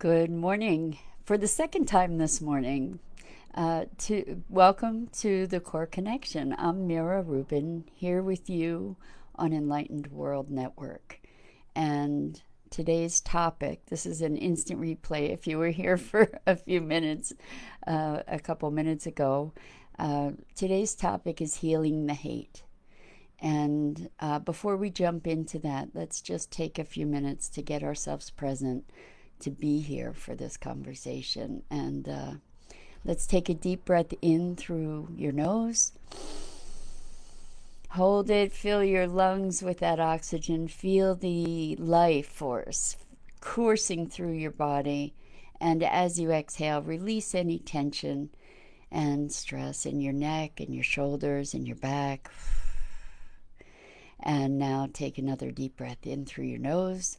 Good morning. For the second time this morning, welcome to the Core Connection. I'm Mira Rubin here with you on Enlightened World Network. And today's topic, this is an instant replay if you were here for a few minutes, a couple minutes ago. Today's topic is healing the hate. And before we jump into that, let's just take a few minutes to get ourselves present to be here for this conversation. And let's take a deep breath in through your nose. Hold it, fill your lungs with that oxygen. Feel the life force coursing through your body. And as you exhale, release any tension and stress in your neck and your shoulders and your back. And now take another deep breath in through your nose.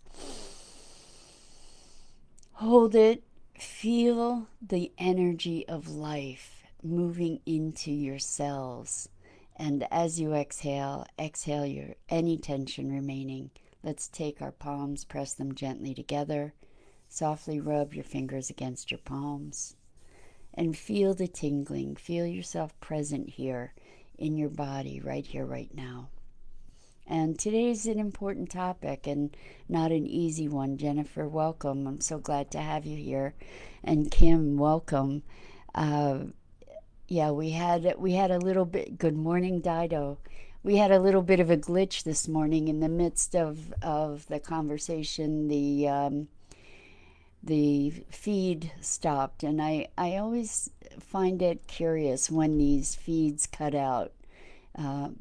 Hold it. Feel the energy of life moving into your cells. And as you exhale any tension remaining. Let's take our palms, press them gently together. Softly rub your fingers against your palms. And feel the tingling. Feel yourself present here in your body, right here, right now. And today's an important topic and not an easy one. Jennifer, welcome. I'm so glad to have you here. And Kim, welcome. We had a little bit. Good morning, Dido. We had a little bit of a glitch this morning in the midst of the conversation. The feed stopped, and I always find it curious when these feeds cut out.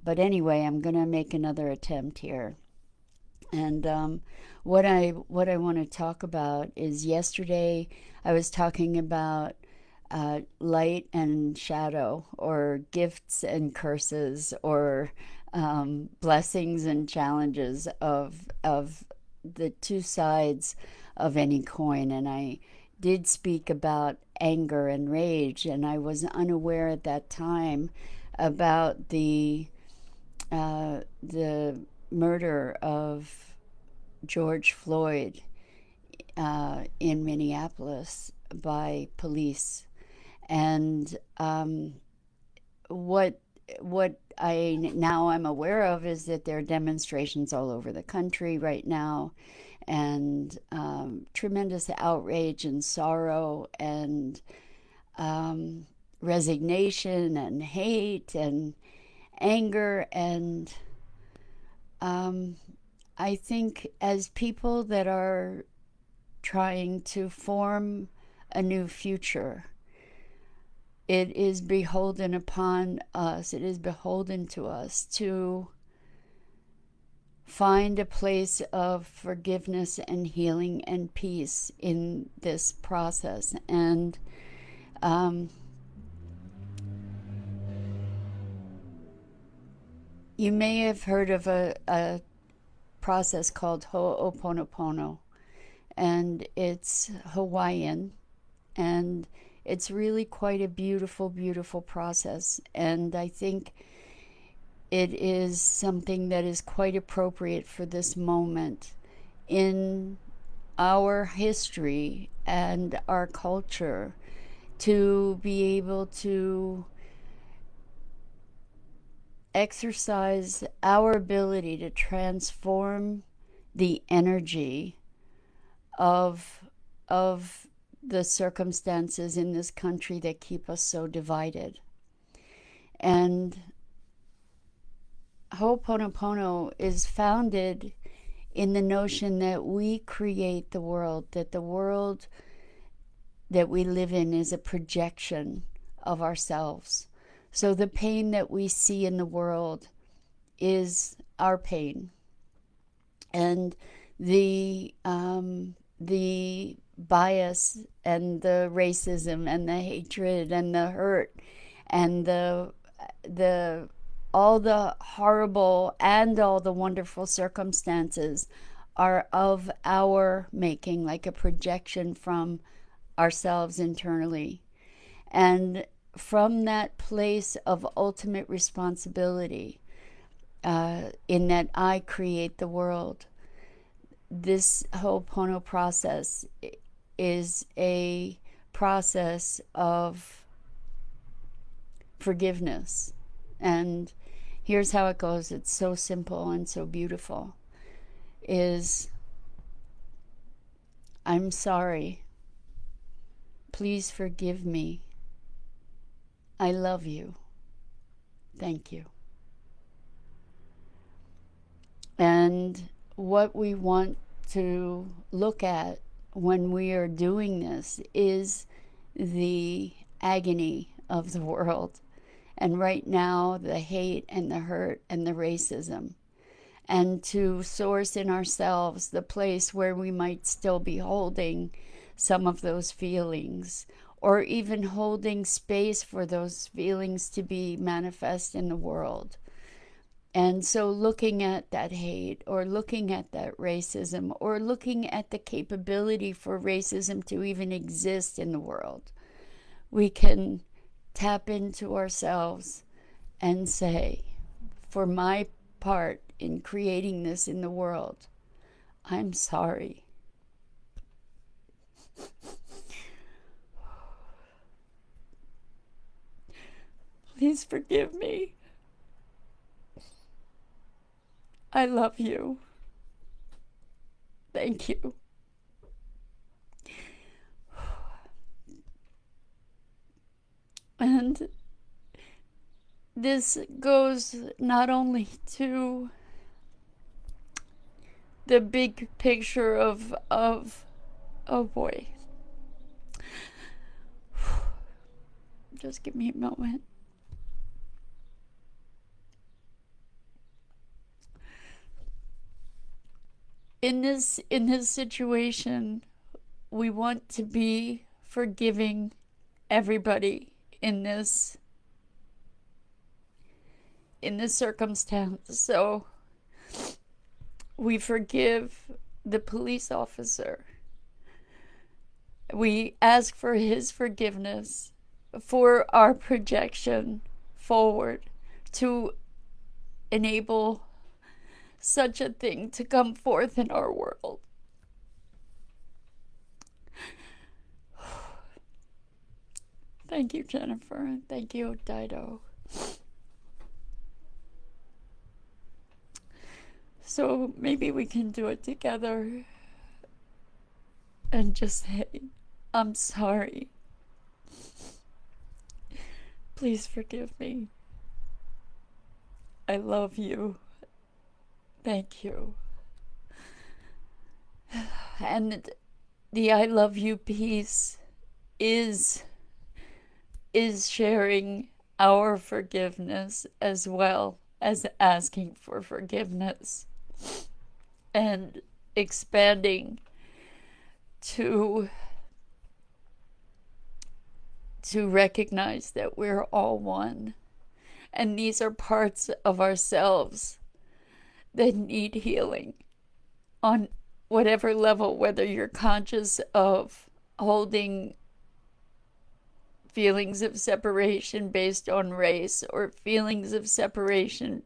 But anyway, I'm going to make another attempt here. And what I want to talk about is yesterday I was talking about light and shadow, or gifts and curses, or blessings and challenges of the two sides of any coin. And I did speak about anger and rage, and I was unaware at that time about the murder of George Floyd in Minneapolis by police. And what I'm aware of is that there are demonstrations all over the country right now, and tremendous outrage and sorrow and resignation and hate and anger. And I think as people that are trying to form a new future, it is beholden upon us, it is beholden to us to find a place of forgiveness and healing and peace in this process. And you may have heard of a process called Ho'oponopono, and it's Hawaiian, and it's really quite a beautiful, beautiful process. And I think it is something that is quite appropriate for this moment in our history and our culture, to be able to exercise our ability to transform the energy of the circumstances in this country that keep us so divided. And Ho'oponopono is founded in the notion that we create the world, that the world that we live in is a projection of ourselves. So the pain that we see in the world is our pain. And the bias and the racism and the hatred and the hurt and the all the horrible and all the wonderful circumstances are of our making, like a projection from ourselves internally. And from that place of ultimate responsibility, in that I create the world, this Ho'oponopono process is a process of forgiveness. And here's how it goes. It's so simple and so beautiful. Is I'm sorry. Please forgive me. I love you. Thank you. And what we want to look at when we are doing this is the agony of the world. And right now, the hate and the hurt and the racism. And to source in ourselves the place where we might still be holding some of those feelings, or even holding space for those feelings to be manifest in the world. And so looking at that hate, or looking at that racism, or looking at the capability for racism to even exist in the world, we can tap into ourselves and say, for my part in creating this in the world, I'm sorry. Please forgive me. I love you. Thank you. And this goes not only to the big picture of oh boy. Just give me a moment. In this situation, we want to be forgiving everybody in this circumstance. So we forgive the police officer. We ask for his forgiveness for our projection forward to enable such a thing to come forth in our world. Thank you, Jennifer. Thank you, Dido. So maybe we can do it together and just say, I'm sorry. Please forgive me. I love you. Thank you. And the I love you piece is sharing our forgiveness as well as asking for forgiveness, and expanding to recognize that we're all one, and these are parts of ourselves that need healing on whatever level, whether you're conscious of holding feelings of separation based on race, or feelings of separation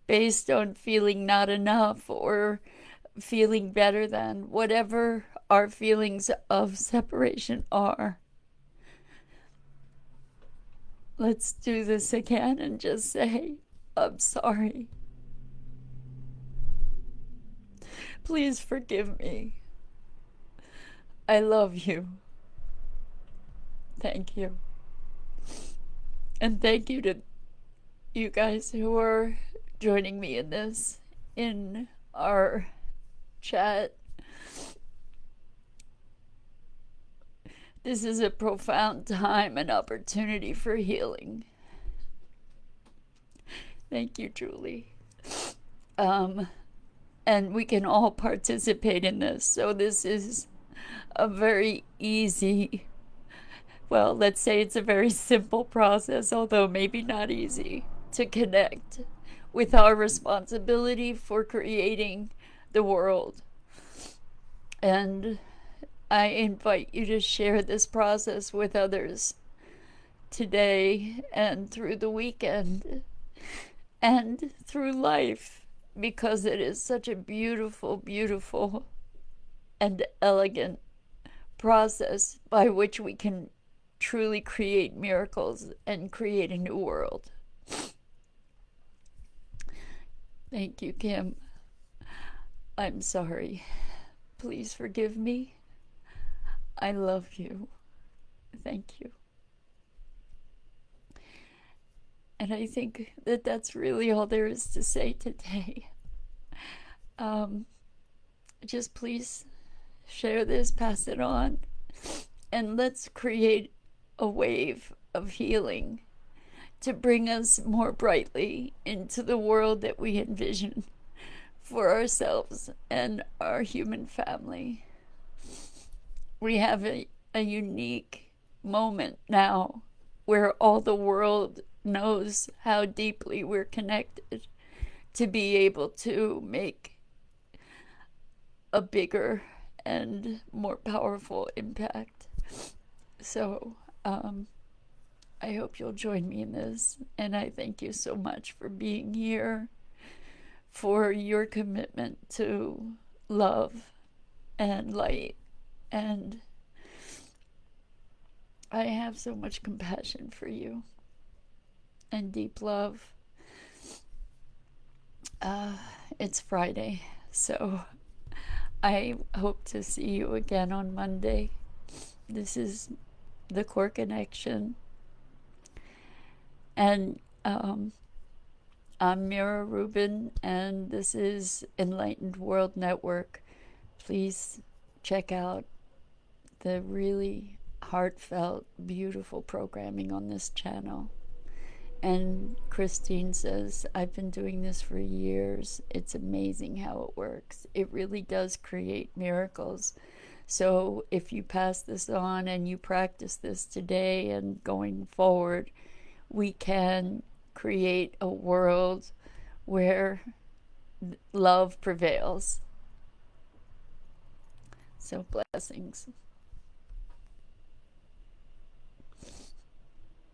based on feeling not enough, or feeling better than, whatever our feelings of separation are. Let's do this again and just say, I'm sorry. Please forgive me. I love you. Thank you. And thank you to you guys who are joining me in this, in our chat. This is a profound time and opportunity for healing. Thank you, Julie. And we can all participate in this. So this is a very easy, well, let's say it's a very simple process, although maybe not easy, to connect with our responsibility for creating the world. And I invite you to share this process with others today and through the weekend and through life, because it is such a beautiful, beautiful and elegant process by which we can truly create miracles and create a new world. Thank you, Kim. I'm sorry. Please forgive me. I love you. Thank you. And I think that that's really all there is to say today. Just please share this, pass it on, and let's create a wave of healing to bring us more brightly into the world that we envision for ourselves and our human family. We have a unique moment now where all the world knows how deeply we're connected to be able to make a bigger and more powerful impact. So I hope you'll join me in this, and I thank you so much for being here, for your commitment to love and light. And I have so much compassion for you and deep love. It's Friday, so I hope to see you again on Monday. This is the Core Connection. And I'm Mira Rubin, and this is Enlightened World Network. Please check out the really heartfelt, beautiful programming on this channel. And Christine says, I've been doing this for years. It's amazing how it works. It really does create miracles. So if you pass this on and you practice this today and going forward, we can create a world where love prevails. So blessings.